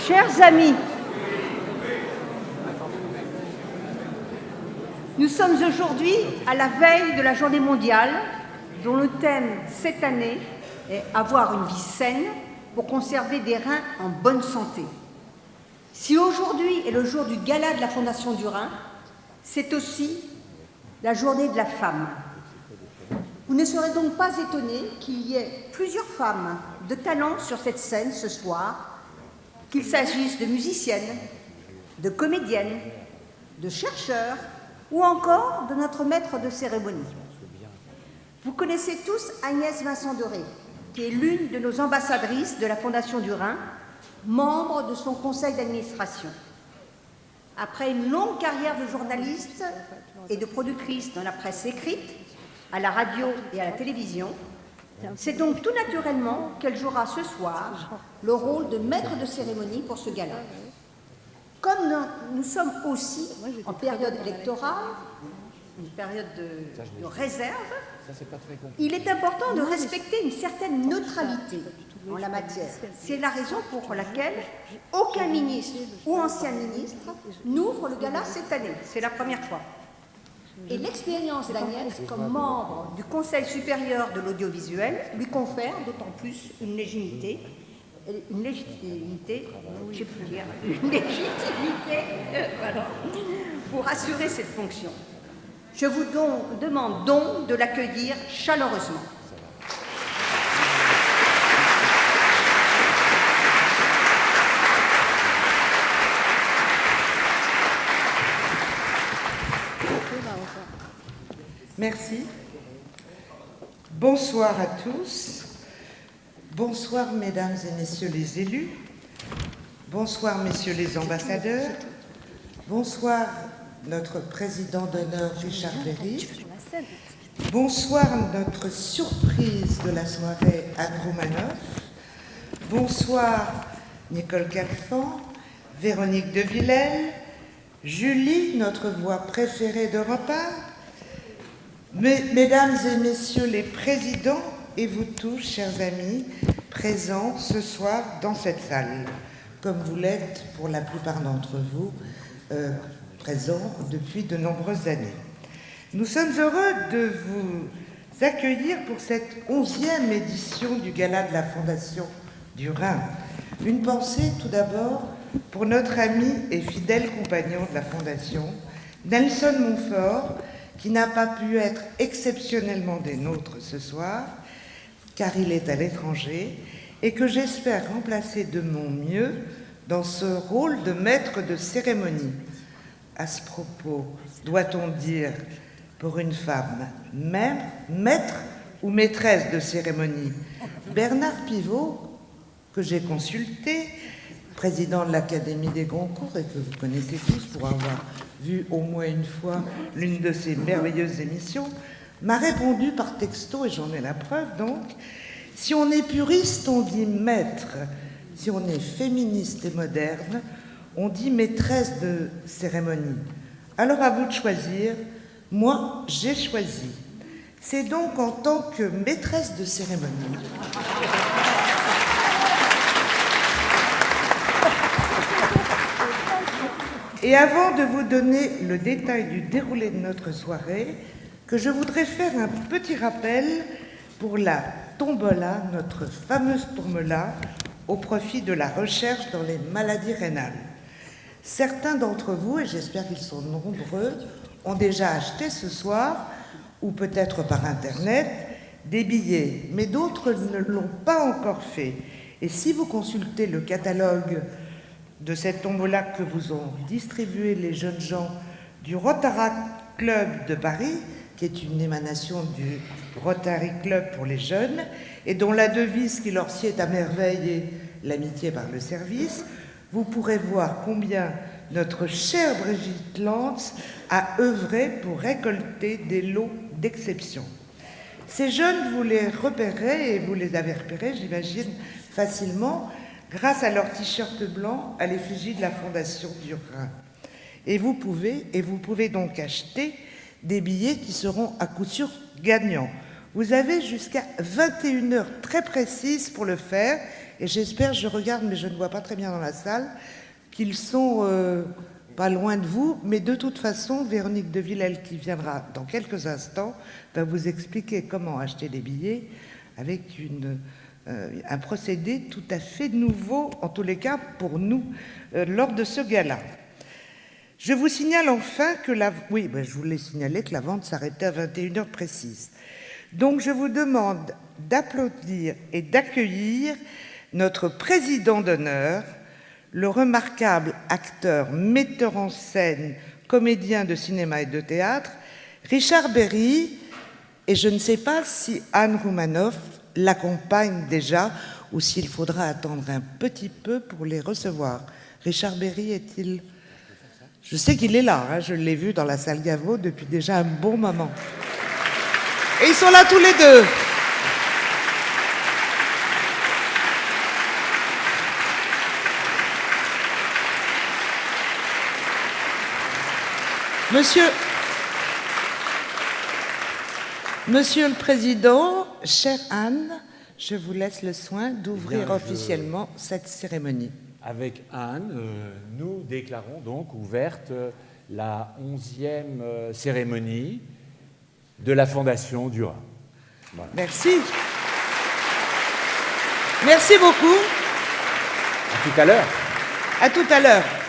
Chers amis, nous sommes aujourd'hui à la veille de la Journée mondiale dont le thème cette année est « Avoir une vie saine pour conserver des reins en bonne santé ». Si aujourd'hui est le jour du gala de la Fondation du Rhin, c'est aussi la journée de la femme. Vous ne serez donc pas étonnés qu'il y ait plusieurs femmes de talent sur cette scène ce soir, qu'il s'agisse de musiciennes, de comédiennes, de chercheurs ou encore de notre maître de cérémonie. Vous connaissez tous Agnès Vincent-Doré, qui est l'une de nos ambassadrices de la Fondation du Rhin, membre de son conseil d'administration. Après une longue carrière de journaliste et de productrice dans la presse écrite, à la radio et à la télévision, c'est donc tout naturellement qu'elle jouera ce soir le rôle de maître de cérémonie pour ce gala. Comme nous sommes aussi en période électorale, une période de réserve, il est important de respecter une certaine neutralité en la matière. C'est la raison pour laquelle aucun ministre ou ancien ministre n'ouvre le gala cette année. C'est la première fois. Et l'expérience d'Agnès comme membre du Conseil supérieur de l'audiovisuel lui confère d'autant plus une légitimité, pour assurer cette fonction. Je vous demande donc de l'accueillir chaleureusement. Merci. Bonsoir à tous. Bonsoir, mesdames et messieurs les élus. Bonsoir, messieurs les ambassadeurs. Bonsoir, notre président d'honneur, Richard Berry. Bonsoir, notre surprise de la soirée, Anne Roumanoff. Bonsoir, Nicole Calfan, Véronique de Villèle, Julie, notre voix préférée d'Europe 1. Mesdames et messieurs les présidents et vous tous, chers amis, présents ce soir dans cette salle, comme vous l'êtes pour la plupart d'entre vous, présents depuis de nombreuses années. Nous sommes heureux de vous accueillir pour cette 11e édition du Gala de la Fondation du Rhin. Une pensée tout d'abord pour notre ami et fidèle compagnon de la Fondation, Nelson Montfort, qui n'a pas pu être exceptionnellement des nôtres ce soir, car il est à l'étranger, et que j'espère remplacer de mon mieux dans ce rôle de maître de cérémonie. À ce propos, doit-on dire pour une femme, même maître ou maîtresse de cérémonie? Bernard Pivot, que j'ai consulté, président de l'Académie des Goncourt et que vous connaissez tous pour avoir vu au moins une fois l'une de ces merveilleuses émissions, m'a répondu par texto, et j'en ai la preuve donc, si on est puriste, on dit maître, si on est féministe et moderne, on dit maîtresse de cérémonie. Alors à vous de choisir, moi j'ai choisi. C'est donc en tant que maîtresse de cérémonie et avant de vous donner le détail du déroulé de notre soirée, que je voudrais faire un petit rappel pour la tombola, notre fameuse tombola, au profit de la recherche dans les maladies rénales. Certains d'entre vous, et j'espère qu'ils sont nombreux, ont déjà acheté ce soir, ou peut-être par Internet, des billets, mais d'autres ne l'ont pas encore fait. Et si vous consultez le catalogue de cette tombola que vous ont distribué les jeunes gens du Rotaract Club de Paris, qui est une émanation du Rotary Club pour les jeunes, et dont la devise qui leur sied à merveille est l'amitié par le service, vous pourrez voir combien notre chère Brigitte Lantz a œuvré pour récolter des lots d'exception. Ces jeunes, vous les repérez, et vous les avez repérés, j'imagine, facilement, grâce à leur t-shirt blanc à l'effigie de la Fondation du Rhin. Et vous pouvez donc acheter des billets qui seront à coup sûr gagnants. Vous avez jusqu'à 21 heures très précises pour le faire, et j'espère, je regarde, mais je ne vois pas très bien dans la salle, qu'ils sont pas loin de vous, mais de toute façon, Véronique de Villèle, qui viendra dans quelques instants, va vous expliquer comment acheter des billets avec un procédé tout à fait nouveau, en tous les cas pour nous, lors de ce gala. Je vous signale enfin que je voulais signaler que la vente s'arrêtait à 21h précise. Donc je vous demande d'applaudir et d'accueillir notre président d'honneur, le remarquable acteur, metteur en scène, comédien de cinéma et de théâtre, Richard Berry, et je ne sais pas si Anne Roumanoff l'accompagne déjà ou s'il faudra attendre un petit peu pour les recevoir. Richard Berry est-il... Je sais qu'il est là, hein, je l'ai vu dans la salle Gaveau depuis déjà un bon moment. Et ils sont là tous les deux. Monsieur le Président, chère Anne, je vous laisse le soin d'ouvrir officiellement cette cérémonie. Avec Anne, nous déclarons donc ouverte la 11e cérémonie de la Fondation du Rhin. Voilà. Merci. Merci beaucoup. À tout à l'heure. À tout à l'heure.